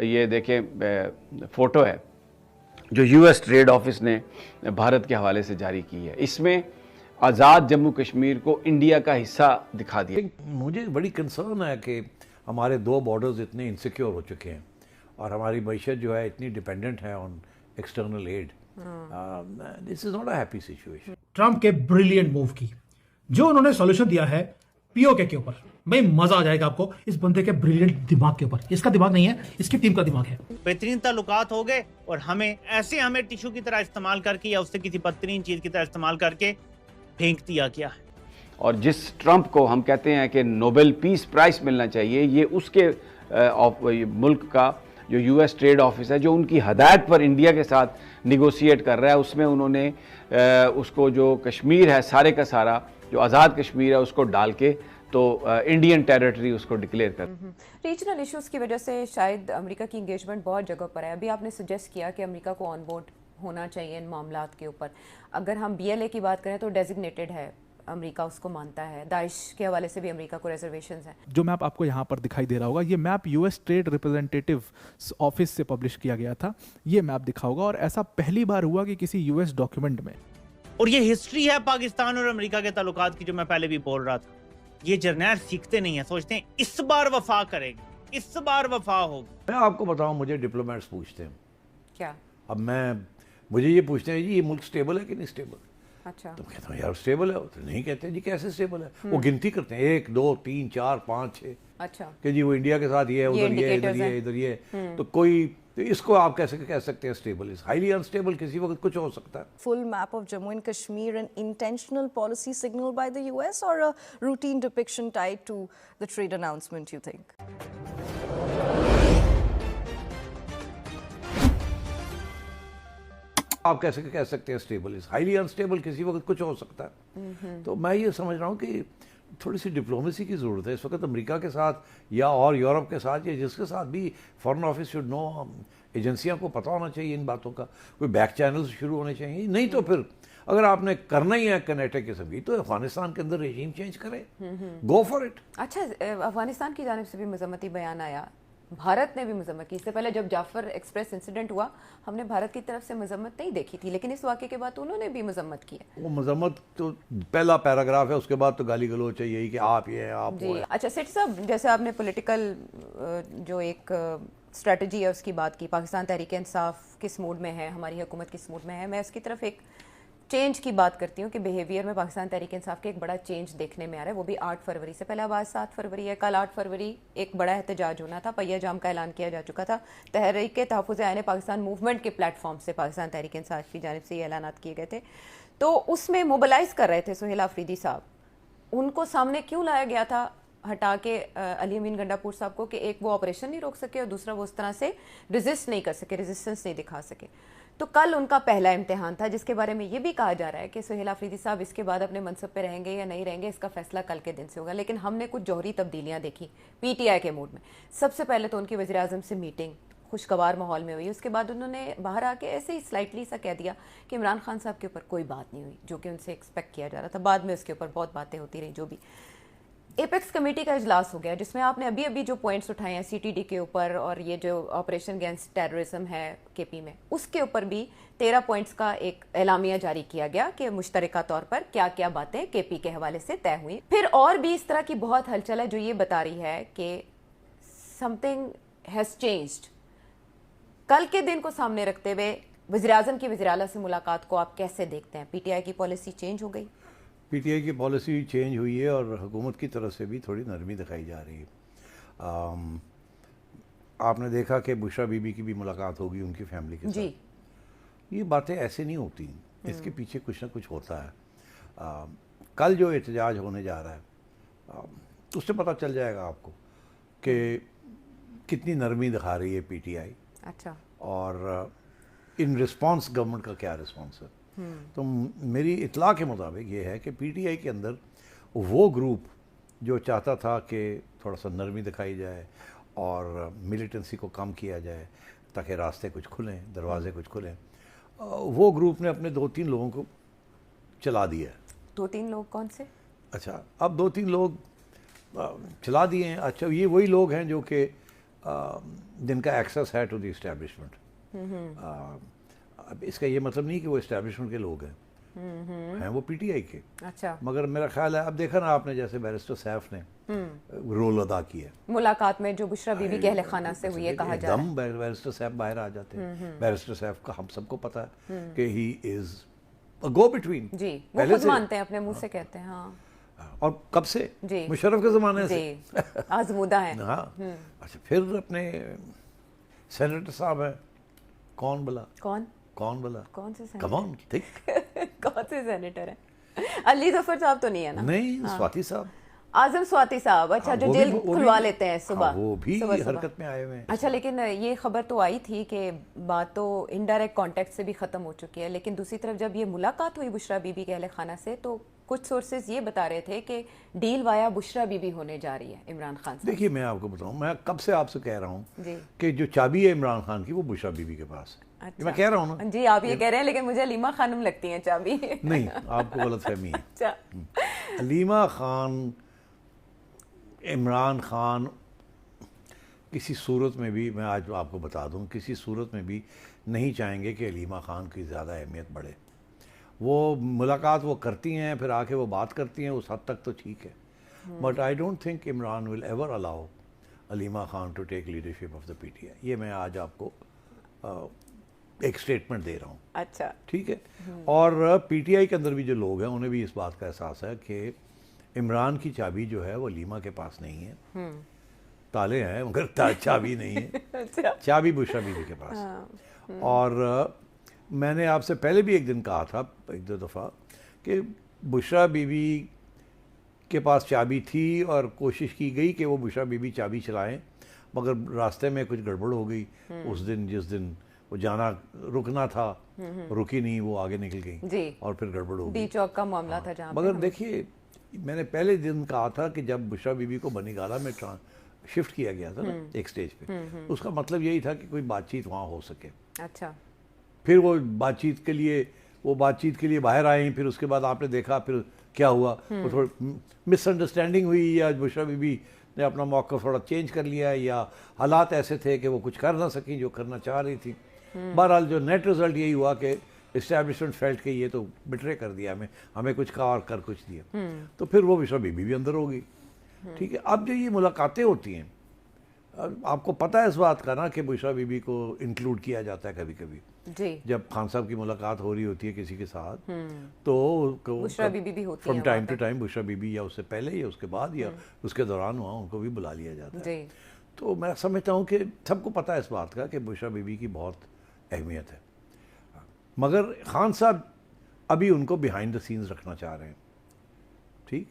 یہ دیکھیں فوٹو ہے جو یو ایس ٹریڈ آفس نے بھارت کے حوالے سے جاری کی ہے. اس میں آزاد جموں کشمیر کو انڈیا کا حصہ دکھا دیا. مجھے بڑی کنسرن ہے کہ ہمارے دو بارڈرز اتنے انسیکیور ہو چکے ہیں اور ہماری معیشت جو ہے اتنی ڈیپینڈنٹ ہے on external aid. This is not a happy situation. Trump کے بریلینٹ موو کی جو انہوں نے سولوشن دیا ہے پی او کے اوپر، بھائی مزہ آ جائے گا آپ کو اس بندے کے بریلینٹ دماغ کے اوپر. اس کا دماغ نہیں ہے، اس کی ٹیم کا دماغ ہے. بہترین تعلقات ہو گئے اور ہمیں ٹیشو کی طرح استعمال کر کے یا اس سے کسی بدترین چیز کی طرح استعمال کر کے پھینک دیا گیا ہے. اور جس ٹرمپ کو ہم کہتے ہیں کہ نوبل پیس پرائز ملنا چاہیے، یہ اس کے ملک کا جو یو ایس ٹریڈ آفس ہے جو ان کی ہدایت پر انڈیا کے ساتھ نیگوسیٹ کر رہا ہے. اس میں انہوں نے اس کو جو کشمیر ہے سارے کا سارا جو آزاد کشمیر ہے اس کو ڈال کے تو انڈین ٹیریٹری اس کو ڈکلیئر کر. ریجنل ایشوز کی وجہ سے شاید امریکہ کی انگیجمنٹ بہت جگہ پر ہے. ابھی آپ نے سجیسٹ کیا کہ امریکہ کو آن بورڈ ہونا چاہیے ان معاملات کے اوپر. اگر ہم بی ایل اے کی بات کریں تو ڈیزگنیٹڈ ہے، امریکہ اس کو مانتا ہے. داعش کے حوالے سے بھی امریکہ کو ریزرویشنز ہیں. جو میپ آپ کو یہاں پر دکھائی دے رہا ہوگا، یہ map U S trade representative office سے پبلش کیا گیا تھا. یہ میپ دکھا ہوگا اور ایسا پہلی بار ہوا کہ کسی یو ایس ڈاکیومنٹ میں. اور یہ ہسٹری ہے پاکستان اور امریکہ کے تعلقات کی جو میں پہلے بھی بول رہا تھا. یہ جرنیل سیکھتے نہیں ہیں، سوچتے ہیں اس بار وفا کرے گی، اس بار وفا ہوگی. میں آپ کو بتاؤں، مجھے ڈپلومیٹس پوچھتے ہیں کیا اب مجھے یہ پوچھتے ہیں جی یہ ملک سٹیبل ہے کہ نہیں سٹیبل. اچھا تو کہتا ہوں یار سٹیبل ہے. تو نہیں کہتے جی کیسے سٹیبل ہے. وہ گنتی کرتے ہیں 1 2 3 4 5 6 اچھا کہ جی وہ انڈیا کے ساتھ یہ ہے، ادھر یہ ادھر یہ ادھر یہ. تو کوئی اس کو آپ کیسے کہہ سکتے ہیں سٹیبل؟ Is highly unstable. کسی وقت کچھ ہو سکتا ہے. Full map of Jammu and Kashmir an intentional policy signal by the US or a routine depiction tied to the trade announcement, you think? آپ کیسے کہہ سکتے ہیں اسٹیبل؟ Is highly unstable. کسی وقت کچھ ہو سکتا ہے. تو میں یہ سمجھ رہا ہوں کہ تھوڑی سی ڈپلومیسی کی ضرورت ہے اس وقت امریکہ کے ساتھ یا اور یورپ کے ساتھ یا جس کے ساتھ بھی. فارن آفس شوڈ نو، ایجنسیاں کو پتہ ہونا چاہیے ان باتوں کا. کوئی بیک چینلز شروع ہونے چاہیے. نہیں تو پھر اگر آپ نے کرنا ہی ہے کنیکٹ کے سبھی تو افغانستان کے اندر رژیم چینج کرے. Go for it. اچھا، افغانستان کی جانب سے بھی مذمتی بیان آیا، بھارت نے بھی مذمت کی. اس سے پہلے جب جعفر ایکسپریس انسیڈنٹ ہوا ہم نے بھارت کی طرف سے مذمت نہیں دیکھی تھی، لیکن اس واقعے کے بعد انہوں نے بھی مذمت کی ہے. وہ مذمت تو پہلا پیراگراف ہے، اس کے بعد تو گالی گلوچ ہے یہی کہ آپ یہ ہیں آپ وہ ہیں. اچھا سیٹھی صاحب، جیسے آپ نے پولیٹیکل جو ایک اسٹریٹجی ہے اس کی بات کی، پاکستان تحریک انصاف کس موڈ میں ہے، ہماری حکومت کس موڈ میں ہے. میں اس کی طرف ایک چینج کی بات کرتی ہوں کہ بیہیویئر میں پاکستان تحریک انصاف کے ایک بڑا چینج دیکھنے میں آ رہا ہے. وہ بھی 8 فروری سے پہلے آواز 7 فروری ہے. کل 8 فروری ایک بڑا احتجاج ہونا تھا، پہیہ جام کا اعلان کیا جا چکا تھا. تحریک تحفظ آئین پاکستان موومنٹ کے پلیٹ فارم سے پاکستان تحریک انصاف کی جانب سے یہ اعلانات کیے گئے تھے. تو اس میں موبلائز کر رہے تھے سہیل آفریدی صاحب. ان کو سامنے کیوں لایا گیا تھا ہٹا کے علی امین گنڈا پور صاحب کو کہ ایک وہ آپریشن نہیں روک سکے اور دوسرا وہ اس طرح سے ریزسٹ نہیں کر سکے، ریزسٹنس نہیں دکھا سکے. تو کل ان کا پہلا امتحان تھا جس کے بارے میں یہ بھی کہا جا رہا ہے کہ سہیل آفریدی صاحب اس کے بعد اپنے منصب پہ رہیں گے یا نہیں رہیں گے اس کا فیصلہ کل کے دن سے ہوگا. لیکن ہم نے کچھ جوہری تبدیلیاں دیکھی پی ٹی آئی کے موڈ میں. سب سے پہلے تو ان کی وزیر اعظم سے میٹنگ خوشگوار ماحول میں ہوئی. اس کے بعد انہوں نے باہر آ کے ایسے ہی سلائٹلی سا کہہ دیا کہ عمران خان صاحب کے اوپر کوئی بات نہیں ہوئی، جو کہ ان سے ایکسپیکٹ کیا جا رہا تھا. بعد میں اس کے اوپر بہت باتیں ہوتی رہی. جو بھی ایپیکس کمیٹی کا اجلاس ہو گیا جس میں آپ نے ابھی جو پوائنٹس اٹھائے ہیں سی ٹی ڈی کے اوپر اور یہ جو آپریشن اگینسٹ ٹیررزم ہے کے پی میں، اس کے اوپر بھی 13 پوائنٹس کا ایک اعلامیہ جاری کیا گیا کہ مشترکہ طور پر کیا کیا باتیں کے پی کے حوالے سے طے ہوئی. پھر اور بھی اس طرح کی بہت ہلچل ہے جو یہ بتا رہی ہے کہ سم تھنگ ہیز چینجڈ. کل کے دن کو سامنے رکھتے ہوئے وزیر اعظم کی وزیر اعلیٰ سے ملاقات کو آپ کیسے دیکھتے ہیں؟ پی ٹی آئی کی پالیسی چینج ہو گئی؟ پی ٹی آئی کی پالیسی چینج ہوئی ہے اور حکومت کی طرف سے بھی تھوڑی نرمی دکھائی جا رہی ہے. آپ نے دیکھا کہ بشرا بی بی کی بھی ملاقات ہوگی ان کی فیملی کے ساتھ. یہ باتیں ایسے نہیں ہوتی، اس کے پیچھے کچھ نہ کچھ ہوتا ہے. کل جو احتجاج ہونے جا رہا ہے اس سے پتہ چل جائے گا آپ کو کہ کتنی نرمی دکھا رہی ہے پی ٹی آئی. اچھا. اور ان رسپانس گورنمنٹ کا کیا رسپانس ہے. تو میری اطلاع کے مطابق یہ ہے کہ پی ٹی آئی کے اندر وہ گروپ جو چاہتا تھا کہ تھوڑا سا نرمی دکھائی جائے اور ملیٹنسی کو کم کیا جائے تاکہ راستے کچھ کھلیں، دروازے کچھ کھلیں، وہ گروپ نے اپنے 2-3 لوگوں کو چلا دیا ہے. 2-3 لوگ کون سے؟ اچھا اب 2-3 لوگ چلا دیے ہیں. اچھا یہ وہی لوگ ہیں جو کہ جن کا ایکسیس ہے ٹو دی اسٹیبلشمنٹ. اب اس کا یہ مطلب نہیں کہ وہ اسٹیبلشمنٹ کے لوگ ہیں وہ پی ٹی آئی کے. اچھا. مگر میرا خیال ہے اب دیکھا نا آپ نے جیسے بیرسٹر سیف نے رول ادا کیا ملاقات میں جو بشرا بی بی کے اہل خانہ سے ہوئی ہے, کہا جا رہا ہے بیرسٹر صاحب باہر آ جاتے ہیں. بیرسٹر صاحب کا ہم سب کو پتا ہے کہ ہی از گو بٹوین. جی, وہ خود مانتے ہیں, اپنے منہ سے کہتے ہیں. ہاں. اور کب سے؟ جی, مشرف کے زمانے سے. جی, آزمودہ ہیں. ہاں. اچھا, پھر اپنے سینیٹر صاحب ہیں, کون بلا کون سے کمان ٹھیک کون سے سینیٹر ہیں؟ علی ظفر صاحب تو نہیں ہے نا؟ نہیں, سواتی صاحب, اعظم سواتی صاحب. اچھا, جو جیل کھلوا لیتے ہیں صبح, وہ بھی حرکت میں آئے ہوئے ہیں. اچھا, لیکن یہ خبر تو آئی تھی کہ بات تو انڈائریکٹ کانٹیکٹ سے بھی ختم ہو چکی ہے, لیکن دوسری طرف جب یہ ملاقات ہوئی بشرا بی بی کے اہل خانہ سے تو کچھ سورسز یہ بتا رہے تھے کہ ڈیل وایا بشرا بی بی ہونے جا رہی ہے عمران خان سے. دیکھیے, میں آپ کو بتاؤں, میں کب سے آپ سے کہہ رہا ہوں کہ جو چابی ہے عمران خان کی وہ بشرا بی بی کے پاس ہے. میں کہہ رہا ہوں نا. جی, آپ یہ کہہ رہے ہیں, لیکن مجھے علیمہ خانم لگتی ہیں چابی. نہیں, آپ کو غلط فہمی ہے. اچھا, علیمہ خان, عمران خان کسی صورت میں بھی, میں آج آپ کو بتا دوں, کسی صورت میں بھی نہیں چاہیں گے کہ علیمہ خان کی زیادہ اہمیت بڑھے. وہ ملاقات وہ کرتی ہیں, پھر آ کے وہ بات کرتی ہیں, اس حد تک تو ٹھیک ہے. But I don't think Imran will ever allow Aleema Khan to take leadership of the P T I. یہ میں آج آپ کو ایک سٹیٹمنٹ دے رہا ہوں. اچھا, ٹھیک ہے. اور پی ٹی آئی کے اندر بھی جو لوگ ہیں انہیں بھی اس بات کا احساس ہے کہ عمران کی چابی جو ہے وہ علیمہ کے پاس نہیں ہے. تالے ہیں مگر چابی نہیں ہے. چابی بشرا بی بی کے پاس. اور میں نے آپ سے پہلے بھی ایک دن کہا تھا, ایک دو دفعہ, کہ بشرا بی بی کے پاس چابی تھی اور کوشش کی گئی کہ وہ بشرا بی بی چابی چلائیں, مگر راستے میں کچھ گڑبڑ ہو گئی. اس دن جس دن وہ جانا رکنا تھا, رکی نہیں, وہ آگے نکل گئی اور پھر گڑبڑ ہو گئی. ڈی چوک کا معاملہ تھا جہاں. مگر دیکھیے, میں نے پہلے دن کہا تھا کہ جب بشرا بی بی کو بنی گالہ میں شفٹ کیا گیا تھا نا ایک سٹیج پہ, اس کا مطلب یہی تھا کہ کوئی بات چیت وہاں ہو سکے. اچھا, پھر وہ بات چیت کے لیے باہر آئیں. پھر اس کے بعد آپ نے دیکھا پھر کیا ہوا, وہ تھوڑی مس انڈرسٹینڈنگ ہوئی, یا بشرا بی بی نے اپنا موقف تھوڑا چینج کر لیا, یا حالات ایسے تھے کہ وہ کچھ کر نہ سکیں جو کرنا چاہ رہی تھی. بہرحال جو نیٹ رزلٹ یہی ہوا کہ اسٹیبلشمنٹ فیلٹ کہ یہ تو بٹرے کر دیا, ہمیں کچھ کہا اور کر کچھ دیا. تو پھر وہ بشرا بی بی بھی اندر ہوگی. ٹھیک ہے. اب جو یہ ملاقاتیں ہوتی ہیں, آپ کو پتہ ہے اس بات کا نا کہ بشرا بی بی کو انکلوڈ کیا جاتا ہے کبھی کبھی. جی, جب خان صاحب کی ملاقات ہو رہی ہوتی ہے کسی کے ساتھ تو بشرا بی بی بھی ہوتی ہے from time to time, Bushra Bibi یا اس سے پہلے یا اس کے بعد یا اس کے دوران وہاں ان کو بھی بلا لیا جاتا ہے. تو میں سمجھتا ہوں کہ سب کو پتہ ہے اس بات کا کہ بشرا بی بی کی بہت اہمیت ہے, مگر خان صاحب ابھی ان کو بیہائنڈ دا سینز رکھنا چاہ رہے ہیں. ٹھیک.